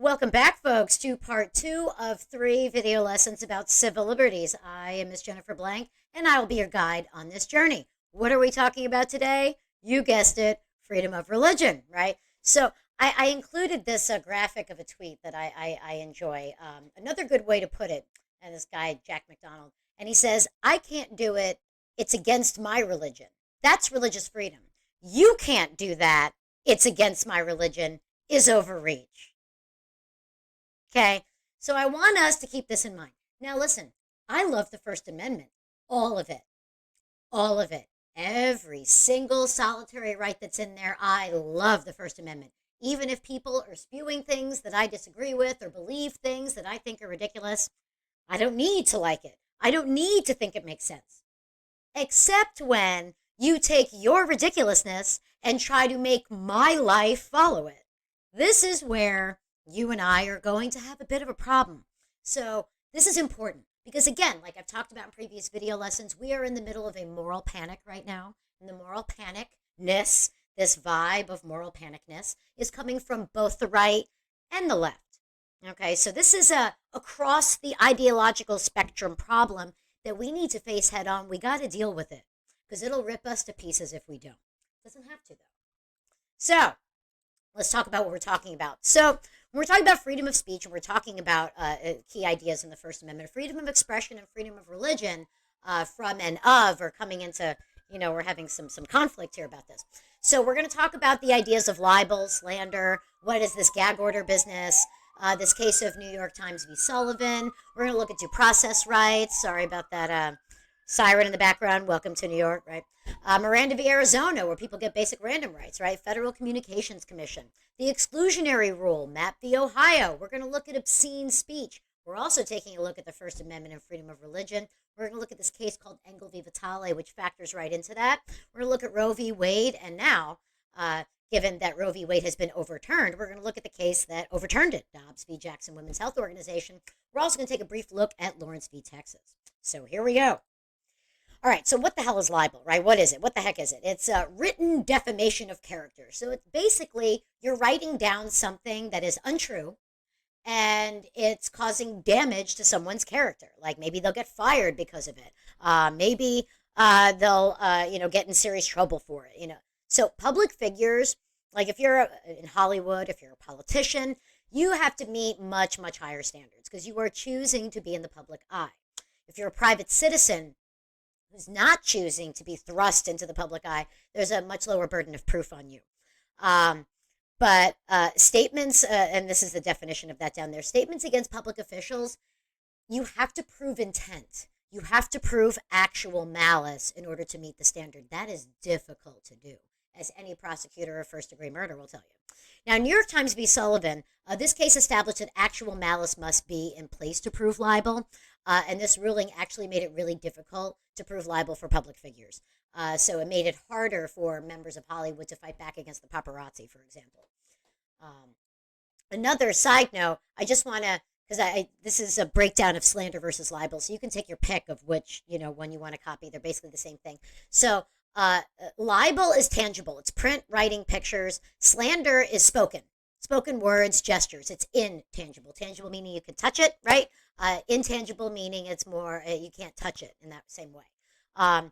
Welcome back, folks, to part 2 of 3 video lessons about civil liberties. I am Miss Jennifer Blank, and I will be your guide on this journey. What are we talking about today? You guessed it, freedom of religion, right? So I included this graphic of a tweet that I enjoy. Another good way to put it, and this guy, Jack McDonald, and he says, I can't do it. It's against my religion. That's religious freedom. You can't do that. It's against my religion is overreach. Okay, so I want us to keep this in mind. Now, listen, I love the First Amendment, all of it, all of it. Every single solitary right that's in there, I love the First Amendment. Even if people are spewing things that I disagree with or believe things that I think are ridiculous, I don't need to like it. I don't need to think it makes sense. Except when you take your ridiculousness and try to make my life follow it. This is where you and I are going to have a bit of a problem. So this is important because, again, like I've talked about in previous video lessons, we are in the middle of a moral panic right now. And the moral panicness, this vibe of moral panicness, is coming from both the right and the left. Okay, so this is a across the ideological spectrum problem that we need to face head on. We got to deal with it because it'll rip us to pieces if we don't. Doesn't have to, though. So let's talk about what we're talking about. So when we're talking about freedom of speech, and we're talking about key ideas in the First Amendment, freedom of expression and freedom of religion from and of are coming into, we're having some conflict here about this. So we're going to talk about the ideas of libel, slander, what is this gag order business, this case of New York Times v. Sullivan. We're going to look at due process rights. Sorry about that siren in the background. Welcome to New York, right? Miranda v. Arizona, where people get basic random rights, right? Federal Communications Commission. The exclusionary rule, Mapp v. Ohio. We're going to look at obscene speech. We're also taking a look at the First Amendment and freedom of religion. We're going to look at this case called Engel v. Vitale, which factors right into that. We're going to look at Roe v. Wade, and now, given that Roe v. Wade has been overturned, we're going to look at the case that overturned it, Dobbs v. Jackson Women's Health Organization. We're also going to take a brief look at Lawrence v. Texas. So here we go. All right, so what the hell is libel, right? What is it? What the heck is it? It's a written defamation of character. So it's basically you're writing down something that is untrue, and it's causing damage to someone's character. Like maybe they'll get fired because of it. Maybe they'll, get in serious trouble for it. So public figures, like if you're in Hollywood, if you're a politician, you have to meet much, much higher standards because you are choosing to be in the public eye. If you're a private citizen who's not choosing to be thrust into the public eye, there's a much lower burden of proof on you. But statements, and this is the definition of that down there, statements against public officials, you have to prove intent. You have to prove actual malice in order to meet the standard. That is difficult to do, as any prosecutor of first-degree murder will tell you. Now, New York Times v. Sullivan, this case established that actual malice must be in place to prove libel, and this ruling actually made it really difficult to prove libel for public figures. So it made it harder for members of Hollywood to fight back against the paparazzi, for example. Another side note, I just want to, because this is a breakdown of slander versus libel, so you can take your pick of which, one you want to copy. They're basically the same thing. So libel is tangible. It's print, writing, pictures. Slander is spoken words, gestures. It's intangible. Tangible meaning you can touch it, right? Intangible meaning it's more, you can't touch it in that same way.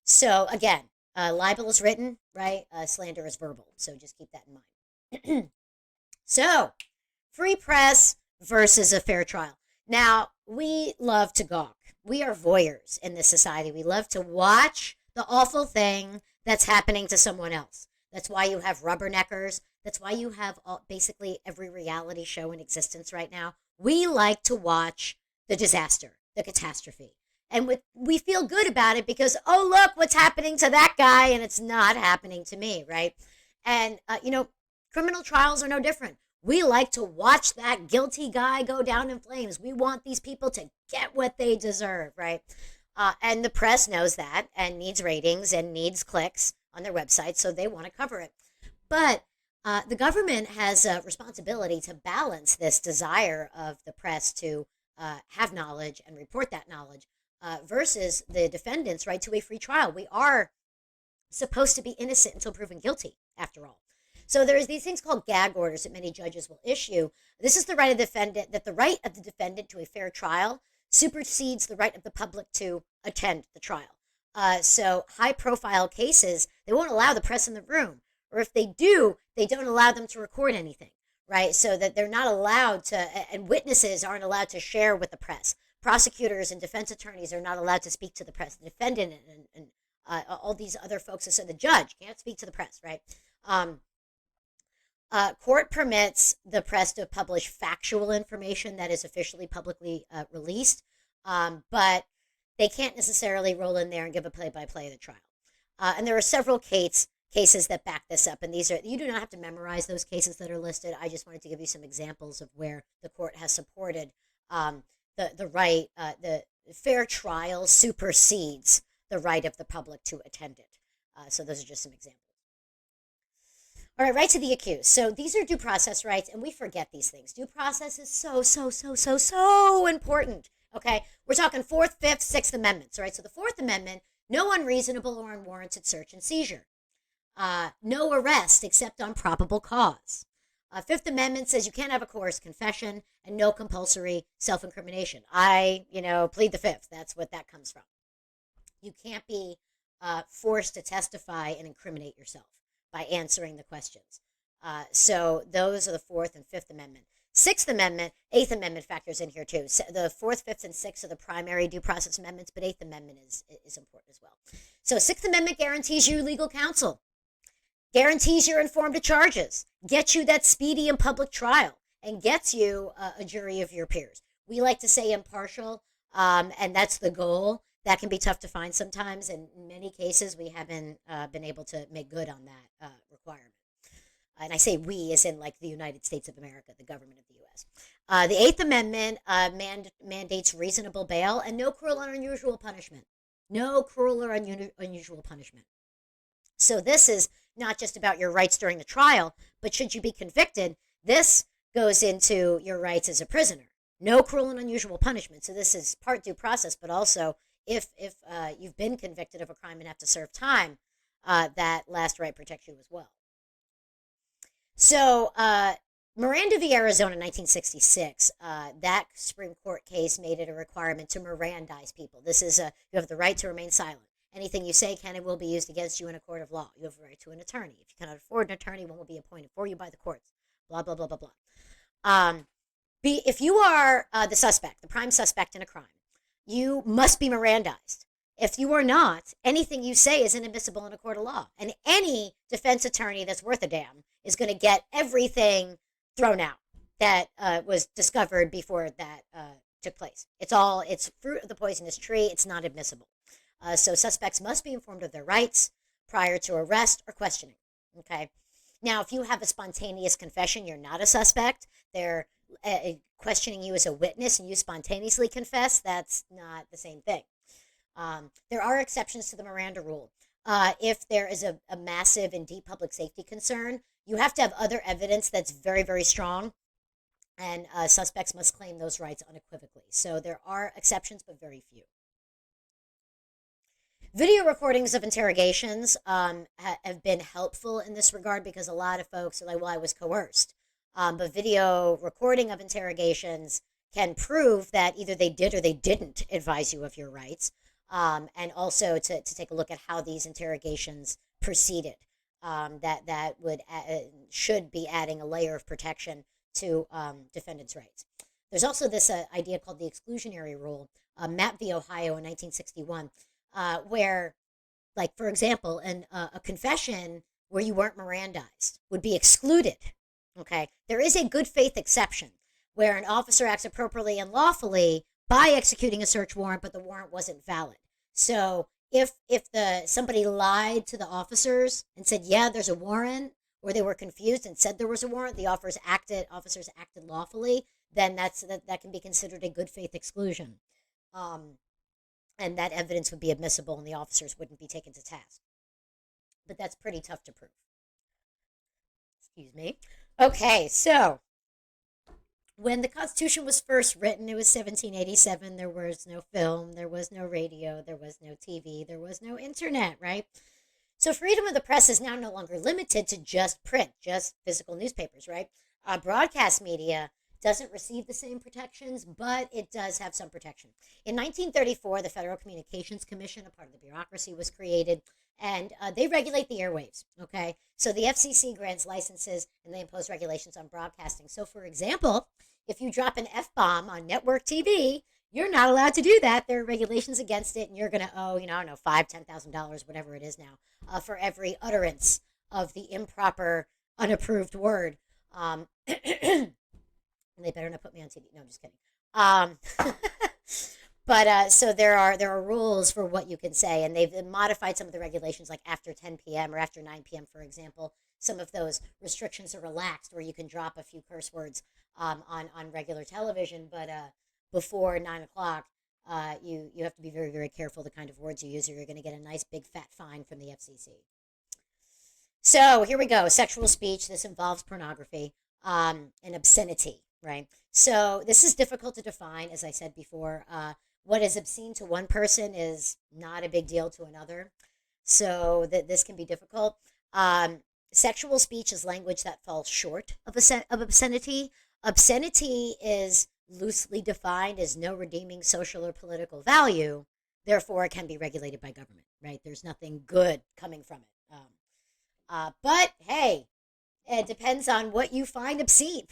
So again, libel is written, right? Slander is verbal. So just keep that in mind. So free press versus a fair trial. Now, we love to gawk. We are voyeurs in this society. We love to watch the awful thing that's happening to someone else. That's why you have rubberneckers. That's why you have basically every reality show in existence right now. We like to watch the disaster, the catastrophe. And we feel good about it because, oh, look what's happening to that guy, and it's not happening to me, right? And, criminal trials are no different. We like to watch that guilty guy go down in flames. We want these people to get what they deserve, right? And the press knows that and needs ratings and needs clicks on their website, so they want to cover it. But the government has a responsibility to balance this desire of the press to have knowledge and report that knowledge versus the defendant's right to a free trial. We are supposed to be innocent until proven guilty, after all. So there's these things called gag orders that many judges will issue. This is the right of the defendant, that the right of the defendant to a fair trial supersedes the right of the public to attend the trial. So high-profile cases, they won't allow the press in the room, or if they do, they don't allow them to record anything, right? So that they're not allowed to, and witnesses aren't allowed to share with the press. Prosecutors and defense attorneys are not allowed to speak to the press. The defendant and all these other folks, so the judge can't speak to the press, right? Court permits the press to publish factual information that is officially publicly released, but they can't necessarily roll in there and give a play-by-play of the trial. And there are several cases that back this up, and these are, you do not have to memorize those cases that are listed. I just wanted to give you some examples of where the court has supported the right, the fair trial supersedes the right of the public to attend it. So those are just some examples. All right, rights of the accused. So these are due process rights, and we forget these things. Due process is so important. Okay, we're talking 4th, 5th, 6th Amendments. All right, so the 4th Amendment, no unreasonable or unwarranted search and seizure. No arrest except on probable cause. 5th Amendment says you can't have a coerced confession and no compulsory self-incrimination. I plead the 5th. That's what that comes from. You can't be forced to testify and incriminate yourself by answering the questions. So those are the 4th and 5th Amendment. 6th Amendment, 8th Amendment factors in here too. So the 4th, 5th, and 6th are the primary due process amendments, but 8th Amendment is important as well. So 6th Amendment guarantees you legal counsel, guarantees you're informed of charges, gets you that speedy and public trial, and gets you a jury of your peers. We like to say impartial, and that's the goal. That can be tough to find sometimes. In many cases, we haven't been able to make good on that requirement. And I say we as in like the United States of America, the government of the U.S. The 8th Amendment mandates reasonable bail and no cruel or unusual punishment. No cruel or unusual punishment. So this is not just about your rights during the trial, but should you be convicted, this goes into your rights as a prisoner. No cruel and unusual punishment. So this is part due process, but also if you've been convicted of a crime and have to serve time, that last right protects you as well. So Miranda v. Arizona, 1966, that Supreme Court case made it a requirement to Mirandize people. This is you have the right to remain silent. Anything you say can and will be used against you in a court of law. You have a right to an attorney. If you cannot afford an attorney, one will be appointed for you by the courts. Blah, blah, blah, blah, blah. If you are the suspect, the prime suspect in a crime, you must be Mirandized. If you are not, anything you say is inadmissible in a court of law. And any defense attorney that's worth a damn is going to get everything thrown out that was discovered before that took place. It's fruit of the poisonous tree. It's not admissible. So suspects must be informed of their rights prior to arrest or questioning. Okay. Now, if you have a spontaneous confession, you're not a suspect. They're questioning you as a witness and you spontaneously confess. That's not the same thing. There are exceptions to the Miranda rule. If there is a massive and deep public safety concern, you have to have other evidence that's very, very strong, and suspects must claim those rights unequivocally. So there are exceptions, but very few. Video recordings of interrogations have been helpful in this regard because a lot of folks are like, well, I was coerced. But video recording of interrogations can prove that either they did or they didn't advise you of your rights. And also to take a look at how these interrogations proceeded. That should be adding a layer of protection to defendants' rights. There's also this idea called the exclusionary rule, Mapp v. Ohio in 1961, where, like, for example, a confession where you weren't Mirandized would be excluded. Okay, there is a good faith exception where an officer acts appropriately and lawfully by executing a search warrant, but the warrant wasn't valid. So if somebody lied to the officers and said, yeah, there's a warrant, or they were confused and said there was a warrant, the officers acted lawfully, then that can be considered a good faith exclusion. And that evidence would be admissible and the officers wouldn't be taken to task. But that's pretty tough to prove. Excuse me. Okay, so when the Constitution was first written, it was 1787. There was no film, there was no radio, there was no TV, there was no internet, right? So freedom of the press is now no longer limited to just print, just physical newspapers, right? Broadcast media doesn't receive the same protections, but it does have some protection. In 1934, the Federal Communications Commission, a part of the bureaucracy, was created, and they regulate the airwaves, okay? So the FCC grants licenses, and they impose regulations on broadcasting. So, for example, if you drop an F-bomb on network TV, you're not allowed to do that. There are regulations against it, and you're going to owe, I don't know, $5,000, $10,000, whatever it is now, for every utterance of the improper, unapproved word. They better not put me on TV. No, I'm just kidding. But so there are rules for what you can say, and they've modified some of the regulations, like after 10 p.m. or after 9 p.m., for example. Some of those restrictions are relaxed, where you can drop a few curse words on regular television, but before 9 o'clock, you have to be very, very careful the kind of words you use, or you're going to get a nice big fat fine from the FCC. So here we go. Sexual speech. This involves pornography and obscenity, right? So this is difficult to define, as I said before. What is obscene to one person is not a big deal to another. So this can be difficult. Sexual speech is language that falls short of obscenity. Obscenity is loosely defined as no redeeming social or political value. Therefore, it can be regulated by government, right? There's nothing good coming from it. But hey, it depends on what you find obscene,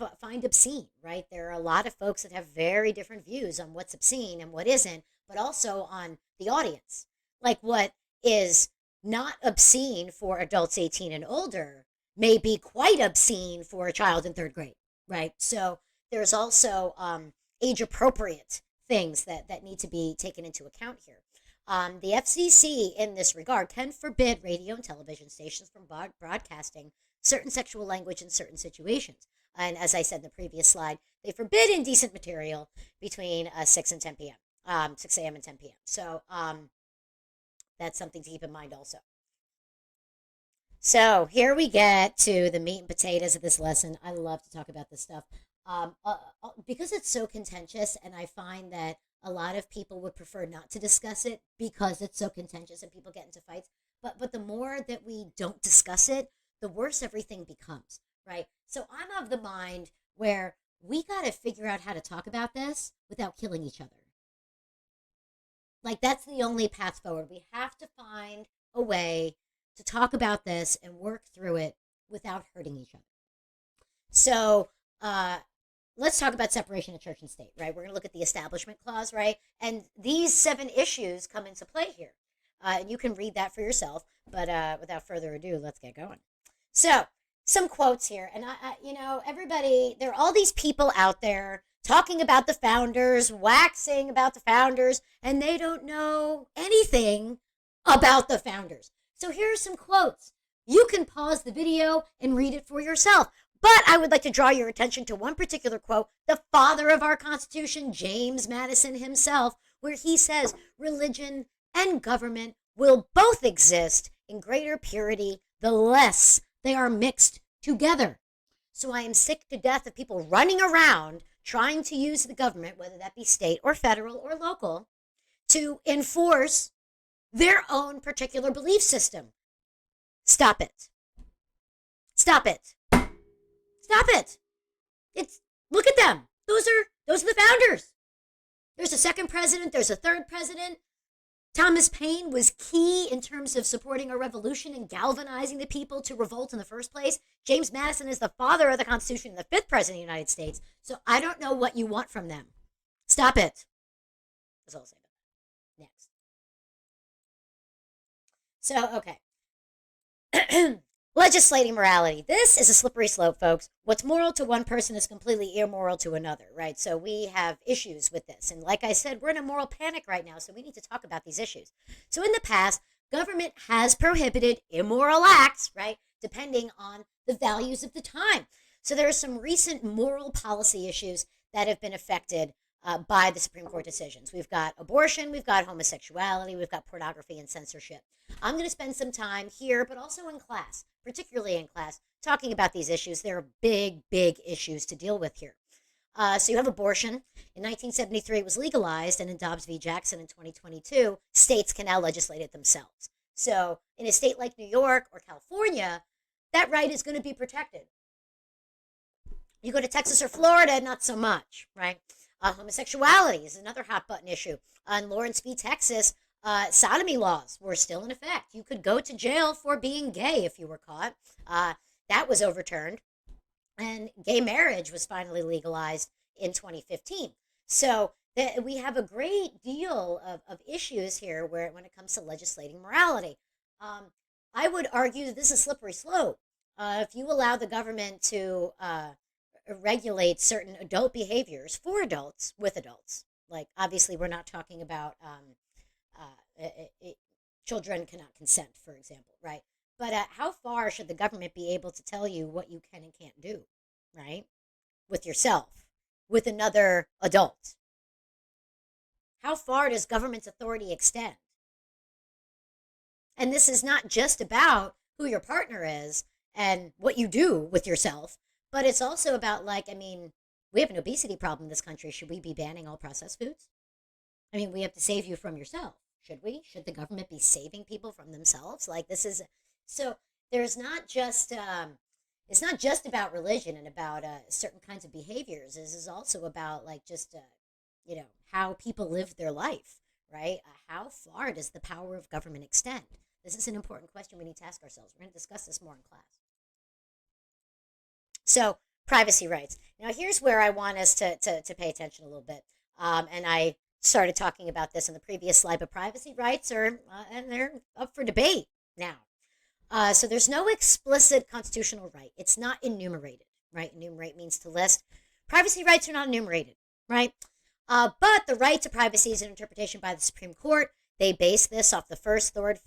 right? There are a lot of folks that have very different views on what's obscene and what isn't, but also on the audience. Like, what is not obscene for adults 18 and older may be quite obscene for a child in third grade, right? So there's also age-appropriate things that need to be taken into account here. The FCC, in this regard, can forbid radio and television stations from broadcasting certain sexual language in certain situations. And as I said in the previous slide, they forbid indecent material between 6 and 10 p.m., 6 a.m. and 10 p.m. So that's something to keep in mind also. So here we get to the meat and potatoes of this lesson. I love to talk about this stuff because it's so contentious, and I find that a lot of people would prefer not to discuss it because it's so contentious and people get into fights. But the more that we don't discuss it, the worse everything becomes, right? So I'm of the mind where we got to figure out how to talk about this without killing each other. Like, that's the only path forward. We have to find a way to talk about this and work through it without hurting each other. So let's talk about separation of church and state, right? We're going to look at the Establishment Clause, right? And these 7 issues come into play here. And you can read that for yourself, but without further ado, let's get going. So, some quotes here, and everybody, there are all these people out there talking about the founders, waxing about the founders, and they don't know anything about the founders. So here are some quotes. You can pause the video and read it for yourself, but I would like to draw your attention to one particular quote, the father of our Constitution, James Madison himself, where he says, "Religion and government will both exist in greater purity the less they are mixed together." So I am sick to death of people running around trying to use the government, whether that be state or federal or local, to enforce their own particular belief system. Stop it. Stop it. Stop it. Look at them. Those are the founders. There's a second president, there's a third president. Thomas Paine was key in terms of supporting a revolution and galvanizing the people to revolt in the first place. James Madison is the father of the Constitution and the 5th president of the United States. So I don't know what you want from them. Stop it. That's all I'll say about that. Next. So, okay. Legislating morality. This is a slippery slope, folks. What's moral to one person is completely immoral to another, right? So we have issues with this. And like I said, we're in a moral panic right now, so we need to talk about these issues. So in the past, government has prohibited immoral acts, right, depending on the values of the time. So there are some recent moral policy issues that have been affected by the Supreme Court decisions. We've got abortion, we've got homosexuality, we've got pornography and censorship. I'm going to spend some time here, but also in class, particularly in class, talking about these issues. There are big, big issues to deal with here. So you have abortion. In 1973, it was legalized, and in Dobbs v. Jackson in 2022, states can now legislate it themselves. So in a state like New York or California, that right is going to be protected. You go to Texas or Florida, not so much, right? Homosexuality is another hot button issue. In Lawrence v. Texas, sodomy laws were still in effect. You could go to jail for being gay if you were caught. That was overturned, and gay marriage was finally legalized in 2015. So we have a great deal of issues here when it comes to legislating morality. I would argue that this is a slippery slope. If you allow the government to regulate certain adult behaviors for adults with adults, like obviously we're not talking about children cannot consent, for example, right? But how far should the government be able to tell you what you can and can't do, right? With yourself, with another adult. How far does government's authority extend? And this is not just about who your partner is and what you do with yourself, but it's also about, like, I mean, we have an obesity problem in this country. Should we be banning all processed foods? I mean, we have to save you from yourself. Should we? Should the government be saving people from themselves? Like, this is so. There's not just it's not just about religion and about certain kinds of behaviors. This is also about, like, just how people live their life, right? How far does the power of government extend? This is an important question we need to ask ourselves. We're going to discuss this more in class. So, privacy rights. Now, here's where I want us to pay attention a little bit. And I started talking about this in the previous slide, but privacy rights are, and they're up for debate now. So there's no explicit constitutional right. It's not enumerated, right? Enumerate means to list. Privacy rights are not enumerated, right? But the right to privacy is an interpretation by the Supreme Court. They base this off the first, third,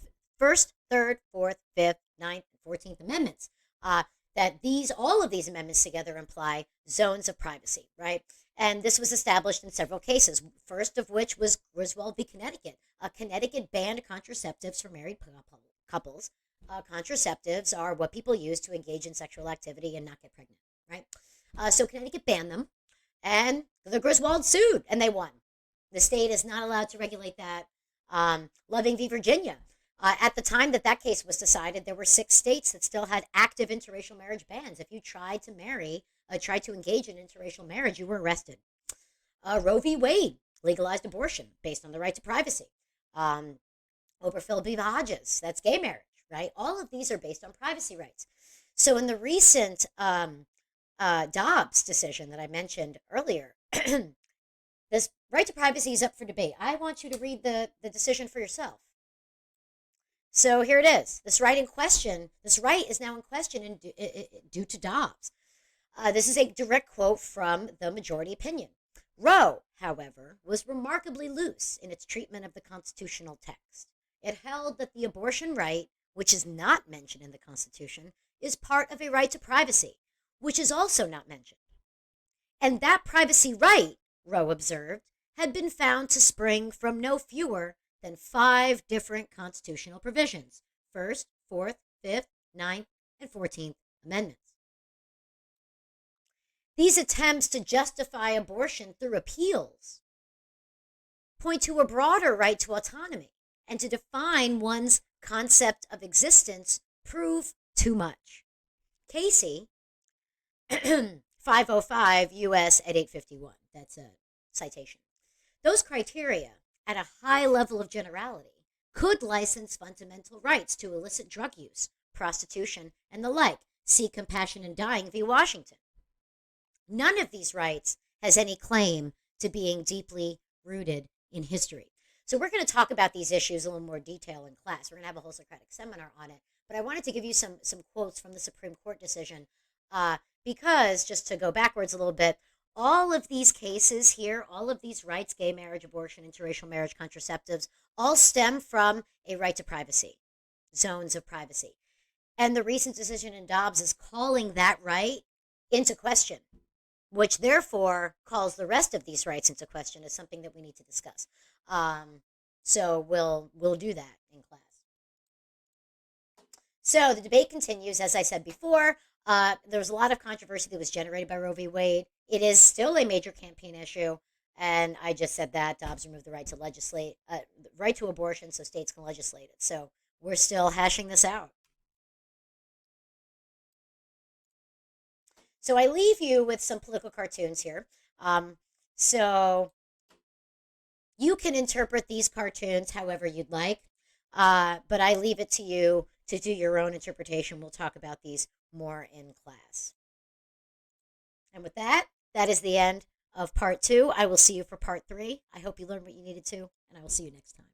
fourth, fifth, ninth, and 14th Amendments. That all of these amendments together imply zones of privacy, right? And this was established in several cases, first of which was Griswold v. Connecticut. Connecticut banned contraceptives for married couples. Contraceptives are what people use to engage in sexual activity and not get pregnant, right? So Connecticut banned them, and the Griswold sued, and they won. The state is not allowed to regulate that. Loving v. Virginia. At the time that case was decided, there were 6 states that still had active interracial marriage bans. If you tried to tried to engage in interracial marriage, you were arrested. Roe v. Wade legalized abortion based on the right to privacy. Obergefell v. Hodges, that's gay marriage, right? All of these are based on privacy rights. So in the recent Dobbs decision that I mentioned earlier, this right to privacy is up for debate. I want you to read the decision for yourself. So here it is. This right is now in question due to Dobbs. This is a direct quote from the majority opinion. Roe, however, was remarkably loose in its treatment of the constitutional text. It held that the abortion right, which is not mentioned in the Constitution, is part of a right to privacy, which is also not mentioned. And that privacy right, Roe observed, had been found to spring from no fewer than 5 different constitutional provisions: First, Fourth, Fifth, Ninth, and 14th Amendments. These attempts to justify abortion through appeals point to a broader right to autonomy, and to define one's concept of existence prove too much. Casey, 505 U.S. at 851. That's a citation. Those criteria, at a high level of generality, could license fundamental rights to illicit drug use, prostitution, and the like. See Compassion in Dying v. Washington. None of these rights has any claim to being deeply rooted in history. So we're going to talk about these issues in a little more detail in class. We're going to have a whole Socratic seminar on it. But I wanted to give you some quotes from the Supreme Court decision because, just to go backwards a little bit, all of these cases here, all of these rights, gay marriage, abortion, interracial marriage, contraceptives, all stem from a right to privacy, zones of privacy. And the recent decision in Dobbs is calling that right into question, which therefore calls the rest of these rights into question, as something that we need to discuss. So we'll do that in class. So the debate continues, as I said before. There was a lot of controversy that was generated by Roe v. Wade. It is still a major campaign issue, and I just said that Dobbs removed the right to legislate, right to abortion, so states can legislate it. So we're still hashing this out. So I leave you with some political cartoons here. So you can interpret these cartoons however you'd like, but I leave it to you to do your own interpretation. We'll talk about these more in class. And with that, that is the end of part 2. I will see you for part 3. I hope you learned what you needed to, and I will see you next time.